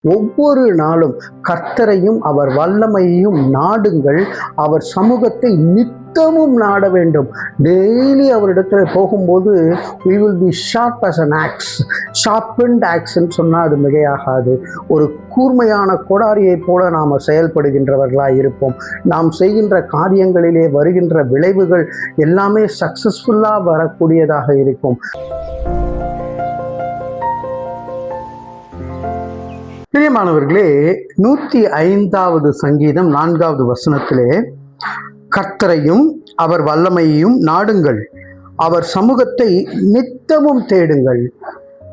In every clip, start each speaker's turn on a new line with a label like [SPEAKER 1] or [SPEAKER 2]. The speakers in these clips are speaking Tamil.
[SPEAKER 1] ஒவ்வொரு நாளும் கர்த்தரையும் அவர் வல்லமையையும் நாடுங்கள், அவர் சமூகத்தை நித்தமும் நாட வேண்டும். டெய்லி அவரிடத்துல போகும்போது we will be sharp as an axe, sharpened axe ன்னு சொன்னால் அது மிகையாகாது. ஒரு கூர்மையான கோடாரியை போல நாம் செயல்படுகின்றவர்களாக இருப்போம். நாம் செய்கின்ற காரியங்களிலே வருகின்ற விளைவுகள் எல்லாமே சக்சஸ்ஃபுல்லாக வரக்கூடியதாக இருக்கும். பிரியமானவர்களே, 105வது சங்கீதம் 4வது வசனத்திலே, கர்த்தரையும் அவர் வல்லமையையும் நாடுங்கள், அவர் சமூகத்தை நித்தமும் தேடுங்கள்.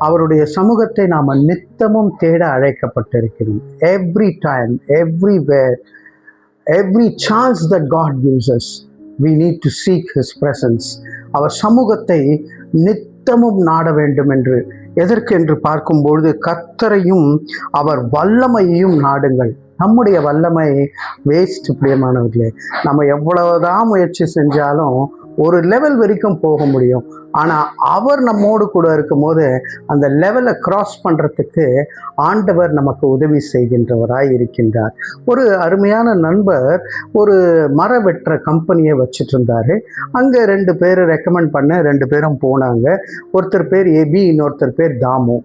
[SPEAKER 1] அவருடைய சமூகத்தை நாம் நித்தமும் தேட அழைக்கப்பட்டிருக்கிறோம். Every time, everywhere, every chance that God gives us, we need to seek his presence. அவர் சமூகத்தை நித்தமும் நாட வேண்டும் என்று. எதற்கு என்று பார்க்கும்பொழுது, கர்த்தரையும் அவர் வல்லமையையும் நாடுங்கள். நம்முடைய வல்லமை வேஸ்ட் பிரியமானவர்களே. நம்ம எவ்வளவுதான் முயற்சி செஞ்சாலும் ஒரு லெவல் வரைக்கும் போக முடியும். ஆனால் அவர் நம்மோடு கூட இருக்கும் போது அந்த லெவலை கிராஸ் பண்ணுறதுக்கு ஆண்டவர் நமக்கு உதவி செய்கின்றவராய் இருக்கின்றார். ஒரு அருமையான நண்பர் ஒரு மர வெட்டுற கம்பெனியை வச்சுட்டு இருந்தார். அங்கே 2 பேர் ரெக்கமெண்ட் பண்ண 2 பேரும் போனாங்க. ஒருத்தர் பேர் எபி, இன்னொருத்தர் பேர் தாமு.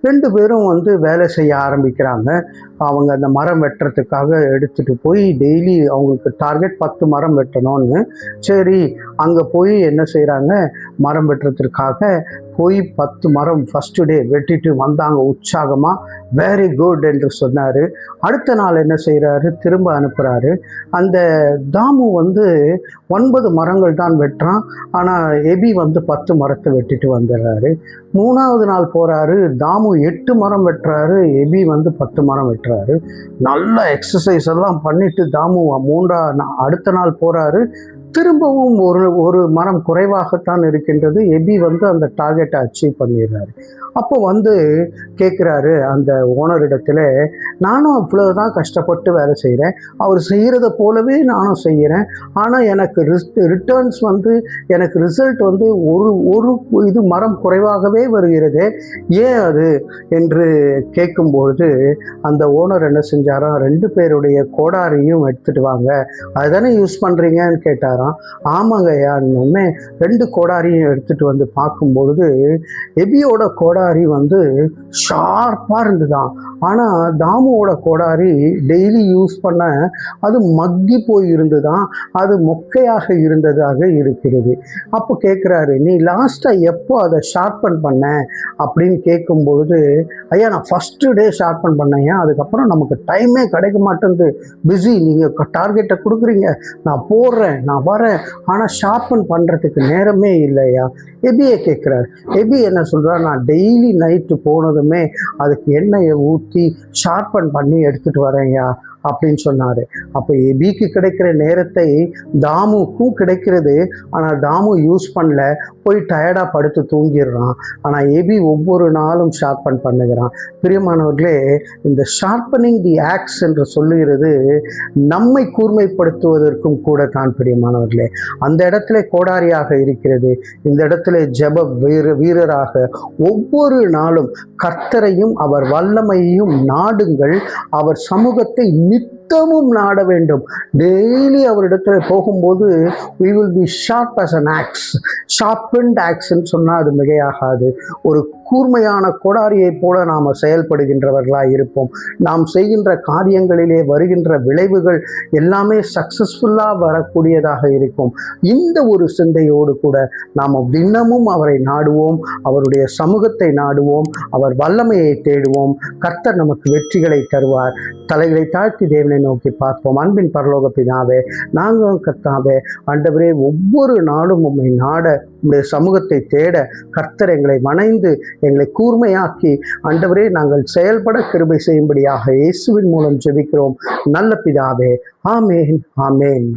[SPEAKER 1] 2 பேரும் வேலை செய்ய ஆரம்பிக்கிறாங்க. அவங்க அந்த மரம் வெட்டுறதுக்காக எடுத்துகிட்டு போய் டெய்லி அவங்களுக்கு டார்கெட் 10 மரம் வெட்டணும்னு. சரி, அங்கே போய் என்ன செய்கிறாங்க, மரம் வெட்டுறதுக்காக போய் 10 மரம் ஃபஸ்ட்டு டே வெட்டிட்டு வந்தாங்க உற்சாகமாக. வெரி குட் என்று சொன்னார். அடுத்த நாள் என்ன செய்கிறாரு, திரும்ப அனுப்புகிறாரு. அந்த தாமு 9 மரங்கள் தான் வெட்டுறான். ஆனால் எபி 10 மரத்தை வெட்டிட்டு வந்துடுறாரு. 3வது நாள் போகிறாரு, தாமு 8 மரம் வெட்டுறாரு, எபி 10 மரம் வெட்டுறாரு. நல்ல எக்ஸசைஸ் எல்லாம் பண்ணிட்டு தாமு அடுத்த நாள் போகிறாரு. திரும்பவும் ஒரு மரம் குறைவாகத்தான் இருக்கின்றது. எபி அந்த டார்கெட்டை அச்சீவ் பண்ணிடுறாரு. அப்போ கேட்குறாரு அந்த ஓனரிடத்துல, நானும் அவ்வளோதான் கஷ்டப்பட்டு வேலை செய்கிறேன், அவர் செய்கிறத போலவே நானும் செய்கிறேன், ஆனால் எனக்கு ரிட்டர்ன்ஸ் எனக்கு ரிசல்ட் ஒரு இது மரம் குறைவாகவே வருகிறது, ஏன் அது என்று கேட்கும்பொழுது அந்த ஓனர் என்ன செஞ்சாராம், 2 பேருடைய கோடாரியும் எடுத்துகிட்டு வாங்க, அதுதானே யூஸ் பண்ணுறீங்கன்னு கேட்டாராம். ஆமாங்க யாருன்னு 2 கோடாரியும் எடுத்துகிட்டு பார்க்கும்பொழுது எபியோட கோடாரி ஷார்ப்பாக இருந்துதான். ஆனால் தாமுவோட கோடாரி டெய்லி யூஸ் பண்ண அது மக்கி போய் இருந்துதான், அது மொக்கையாக இருந்ததாக இருக்கிறது. அப்போ கேட்குறாரு, நீ லாஸ்ட்டாக எப்போ அதை ஷார்ப்பன் பண்ண அப்படின்னு கேட்கும்பொழுது, ஐயா நான் ஃபஸ்ட்டு டே ஷார்ப்பன் பண்ணேன், அதுக்கப்புறம் நமக்கு டைமே கிடைக்க மாட்டேங்குது, பிஸி, நீங்கள் டார்கெட்டை கொடுக்குறீங்க, நான் போடுறேன், நான் வரேன், ஆனால் ஷார்ப்பன் பண்ணுறதுக்கு நேரமே இல்லையா. எபியை கேட்குறாரு. எபி என்ன சொல்கிறார், நான் டெய்லி நைட்டு போனதுமே அதுக்கு எண்ணெயை ஊற்றி ஷார்ப்பன் பண்ணி எடுத்துகிட்டு வரேன்யா அப்படின்னு சொன்னார். அப்போ எபிக்கு கிடைக்கிற நேரத்தை தாமுக்கும் கிடைக்கிறது. ஆனால் தாமு யூஸ் பண்ணல, போய் டயர்டாக படுத்து தூங்கிடுறான். ஆனால் எபி ஒவ்வொரு நாளும் ஷார்ப்பன் பண்ணுகிறான். பிரியமானவர்களே, இந்த ஷார்ப்பனிங் தி ஆக்ஸ் என்று சொல்லுகிறது நம்மை கூர்மைப்படுத்துவதற்கும் கூட தான் பிரியமானவர்களே. அந்த இடத்துல கோடாரியாக இருக்கிறது, இந்த இடத்துல ஜெப வீரராக ஒவ்வொரு நாளும் கர்த்தரையும் அவர் வல்லமையையும் நாடுங்கள், அவர் சமூகத்தை நித்தமும் நாட வேண்டும். டெய்லி அவரிடத்துல போகும்போது we will be sharp as an axe, sharpened axe ன்னு சொன்னால் அது மிகையாகாது. ஒரு கூர்மையான கோடாரியை போல நாம் செயல்படுகின்றவர்களாக இருப்போம். நாம் செய்கின்ற காரியங்களிலே வருகின்ற விளைவுகள் எல்லாமே சக்சஸ்ஃபுல்லாக வரக்கூடியதாக இருக்கும். இந்த ஒரு சிந்தையோடு கூட நாம் தினமும் அவரை நாடுவோம், அவருடைய சமூகத்தை நாடுவோம், அவர் வல்லமையை தேடுவோம். கர்த்தர் நமக்கு வெற்றிகளை தருவார். தலைகளை தாழ்த்தி தேவனை நோக்கி பார்ப்போம். அன்பின் பரலோக பிதாவே, நாங்கள் கர்த்தாவே, ஆண்டவரே, ஒவ்வொரு நாளும் உம்மை நாட, உம்முடைய சமூகத்தை தேட கர்த்தர் எங்களை வணைந்து எங்களை கூர்மையாக்கி ஆண்டவரே நாங்கள் செயல்பட கிருபை செய்யும்படியாக இயேசுவின் மூலம் ஜெபிக்கிறோம் நல்ல பிதாவே. ஆமேன், ஆமேன்.